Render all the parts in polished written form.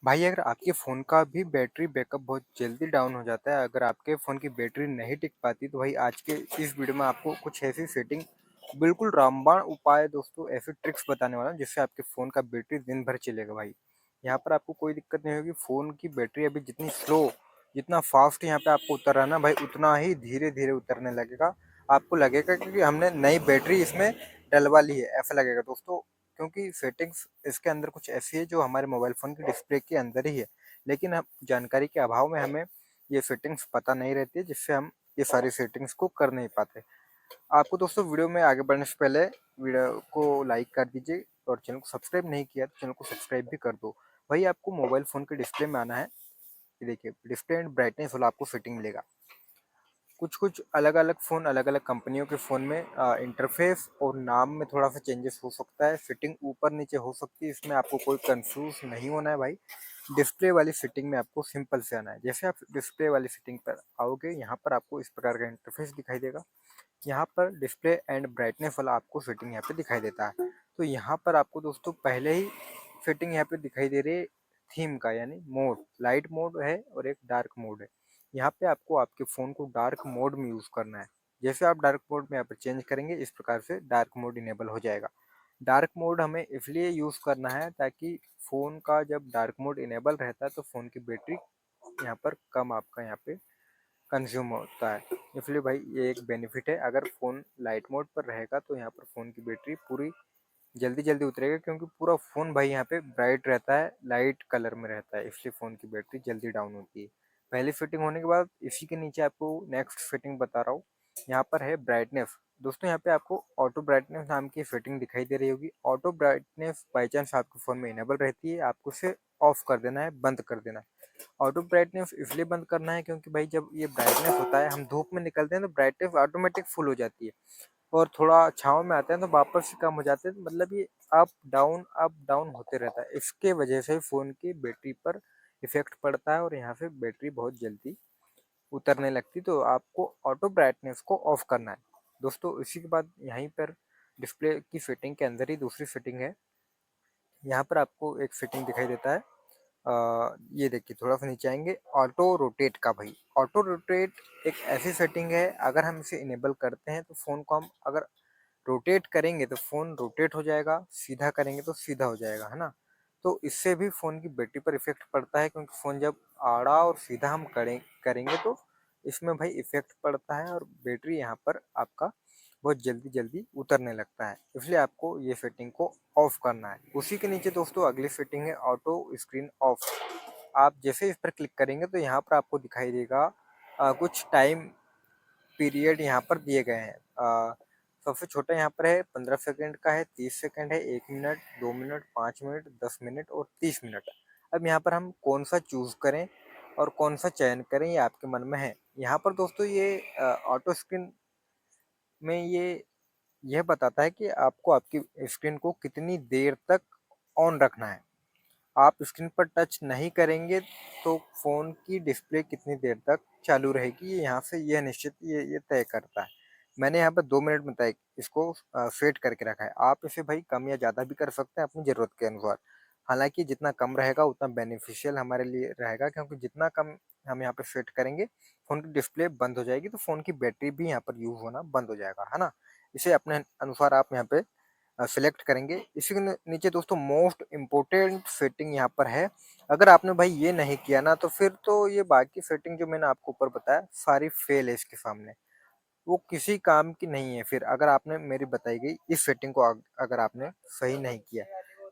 भाई अगर आपके फ़ोन का भी बैटरी बैकअप बहुत जल्दी डाउन हो जाता है, अगर आपके फ़ोन की बैटरी नहीं टिक पाती, तो भाई आज के इस वीडियो में आपको कुछ ऐसी सेटिंग बिल्कुल रामबाण उपाय दोस्तों ऐसे ट्रिक्स बताने वाला हूँ जिससे आपके फ़ोन का बैटरी दिन भर चलेगा भाई। यहाँ पर आपको कोई दिक्कत नहीं होगी। फ़ोन की बैटरी अभी जितनी स्लो, जितना फास्ट यहाँ पे आपको उतर रहा है ना भाई, उतना ही धीरे धीरे उतरने लगेगा। आपको लगेगा क्योंकि हमने नई बैटरी इसमें डलवा ली है, ऐसा लगेगा दोस्तों। क्योंकि सेटिंग्स इसके अंदर कुछ ऐसी है जो हमारे मोबाइल फ़ोन की डिस्प्ले के अंदर ही है, लेकिन हम जानकारी के अभाव में हमें ये सेटिंग्स पता नहीं रहती है, जिससे हम ये सारी सेटिंग्स को कर नहीं पाते। आपको दोस्तों वीडियो में आगे बढ़ने से पहले वीडियो को लाइक कर दीजिए, और चैनल को सब्सक्राइब नहीं किया तो चैनल को सब्सक्राइब भी कर दो। भाई आपको मोबाइल फ़ोन के डिस्प्ले में आना है। ये देखिए, डिस्प्ले एंड ब्राइटनेस वाला आपको सेटिंग मिलेगा। कुछ कुछ अलग अलग फ़ोन, अलग अलग कंपनियों के फ़ोन में इंटरफेस और नाम में थोड़ा सा चेंजेस हो सकता है, सेटिंग ऊपर नीचे हो सकती है। इसमें आपको कोई कंफ्यूज नहीं होना है भाई। डिस्प्ले वाली सेटिंग में आपको सिंपल से आना है। जैसे आप डिस्प्ले वाली सेटिंग पर आओगे, यहाँ पर आपको इस प्रकार का इंटरफेस दिखाई देगा। यहाँ पर डिस्प्ले एंड ब्राइटनेस वाला आपको सेटिंग यहाँ पे दिखाई देता है। तो यहाँ पर आपको दोस्तों पहले ही सेटिंग यहाँ पे दिखाई दे रही है थीम का, यानी मोड। लाइट मोड है और एक डार्क मोड है। यहाँ पे आपको आपके फ़ोन को डार्क मोड में यूज़ करना है। जैसे आप डार्क मोड में यहाँ पर चेंज करेंगे, इस प्रकार से डार्क मोड इनेबल हो जाएगा। डार्क मोड हमें इसलिए यूज़ करना है ताकि फ़ोन का जब डार्क मोड इनेबल रहता है तो फ़ोन की बैटरी यहाँ पर कम आपका यहाँ पे कंज्यूम होता है। इसलिए भाई ये एक बेनिफिट है। अगर फ़ोन लाइट मोड पर रहेगा तो यहाँ पर फ़ोन की बैटरी पूरी जल्दी जल्दी उतरेगा, क्योंकि पूरा फ़ोन भाई यहाँ पे ब्राइट रहता है, लाइट कलर में रहता है, इसलिए फ़ोन की बैटरी जल्दी डाउन होती है। पहली फिटिंग होने के बाद इसी के नीचे आपको नेक्स्ट फिटिंग बता रहा हूँ। यहाँ पर है ब्राइटनेस। दोस्तों यहाँ पे आपको ऑटो ब्राइटनेस नाम की फिटिंग दिखाई दे रही होगी। ऑटो ब्राइटनेस बाई चांस आपके फ़ोन में इनेबल रहती है, आपको उसे ऑफ कर देना है, बंद कर देना है। ऑटो ब्राइटनेस इसलिए बंद करना है क्योंकि भाई जब ये ब्राइटनेस होता है, हम धूप में निकलते हैं तो ब्राइटनेस ऑटोमेटिक फुल हो जाती है, और थोड़ा छाँव में आते हैं तो वापस से कम हो जाते हैं। तो मतलब ये अप डाउन होते रहता है। इसके वजह से फ़ोन की बैटरी पर इफ़ेक्ट पड़ता है और यहाँ से बैटरी बहुत जल्दी उतरने लगती। तो आपको ऑटो ब्राइटनेस को ऑफ करना है दोस्तों। इसी के बाद यहीं पर डिस्प्ले की फिटिंग के अंदर ही दूसरी फिटिंग है। यहाँ पर आपको एक फिटिंग दिखाई देता है। ये देखिए, थोड़ा सा नीचे आएंगे, ऑटो रोटेट का। भाई ऑटो रोटेट एक ऐसी सेटिंग है, अगर हम इसे इनेबल करते हैं तो फ़ोन को हम अगर रोटेट करेंगे तो फ़ोन रोटेट हो जाएगा, सीधा करेंगे तो सीधा हो जाएगा, है ना। तो इससे भी फ़ोन की बैटरी पर इफ़ेक्ट पड़ता है, क्योंकि फ़ोन जब आड़ा और सीधा हम करेंगे तो इसमें भाई इफ़ेक्ट पड़ता है और बैटरी यहाँ पर आपका बहुत जल्दी जल्दी उतरने लगता है। इसलिए आपको ये सेटिंग को ऑफ करना है। उसी के नीचे दोस्तों अगली सेटिंग है ऑटो स्क्रीन ऑफ। आप जैसे इस पर क्लिक करेंगे तो यहाँ पर आपको दिखाई देगा कुछ टाइम पीरियड यहाँ पर दिए गए हैं। सबसे छोटा यहाँ पर है 15 सेकंड का है, 30 सेकंड है, 1 मिनट, 2 मिनट, 5 मिनट, 10 मिनट और 30 मिनट। अब यहाँ पर हम कौन सा चूज़ करें और कौन सा चयन करें, ये आपके मन में है। यहाँ पर दोस्तों ये ऑटो स्क्रीन में यह बताता है कि आपको आपकी स्क्रीन को कितनी देर तक ऑन रखना है। आप स्क्रीन पर टच नहीं करेंगे तो फ़ोन की डिस्प्ले कितनी देर तक चालू रहेगी, ये यहाँ से यह निश्चित ये तय करता है। मैंने यहाँ पर 2 मिनट में तय इसको सेट करके रखा है। आप इसे भाई कम या ज़्यादा भी कर सकते हैं अपनी ज़रूरत के अनुसार। हालांकि जितना कम रहेगा उतना बेनिफिशियल हमारे लिए रहेगा, क्योंकि जितना कम हम यहाँ पर सेट करेंगे फ़ोन की डिस्प्ले बंद हो जाएगी, तो फ़ोन की बैटरी भी यहाँ पर यूज़ होना बंद हो जाएगा, है ना। इसे अपने अनुसार आप यहाँ पे सिलेक्ट करेंगे। इसी के नीचे दोस्तों मोस्ट इम्पोर्टेंट सेटिंग यहाँ पर है। अगर आपने भाई ये नहीं किया ना, तो फिर तो ये बाकी सेटिंग जो मैंने आपको ऊपर बताया सारी फेल है इसके सामने। वो किसी काम की नहीं है फिर, अगर आपने मेरी बताई गई इस सेटिंग को अगर आपने सही नहीं किया।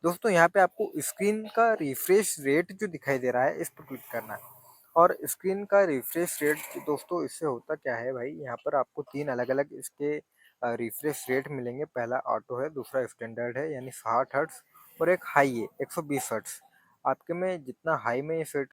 दोस्तों यहाँ पे आपको स्क्रीन का रिफ्रेश रेट जो दिखाई दे रहा है, इस पर क्लिक करना है। और स्क्रीन का रिफ्रेश रेट दोस्तों, इससे होता क्या है भाई, यहाँ पर आपको 3 अलग-अलग इसके रिफ्रेश रेट मिलेंगे। पहला ऑटो है, दूसरा स्टैंडर्ड है यानी 60 हर्ट्ज, और एक हाई है 120 हर्ट्ज। आपके में जितना हाई में ये सेट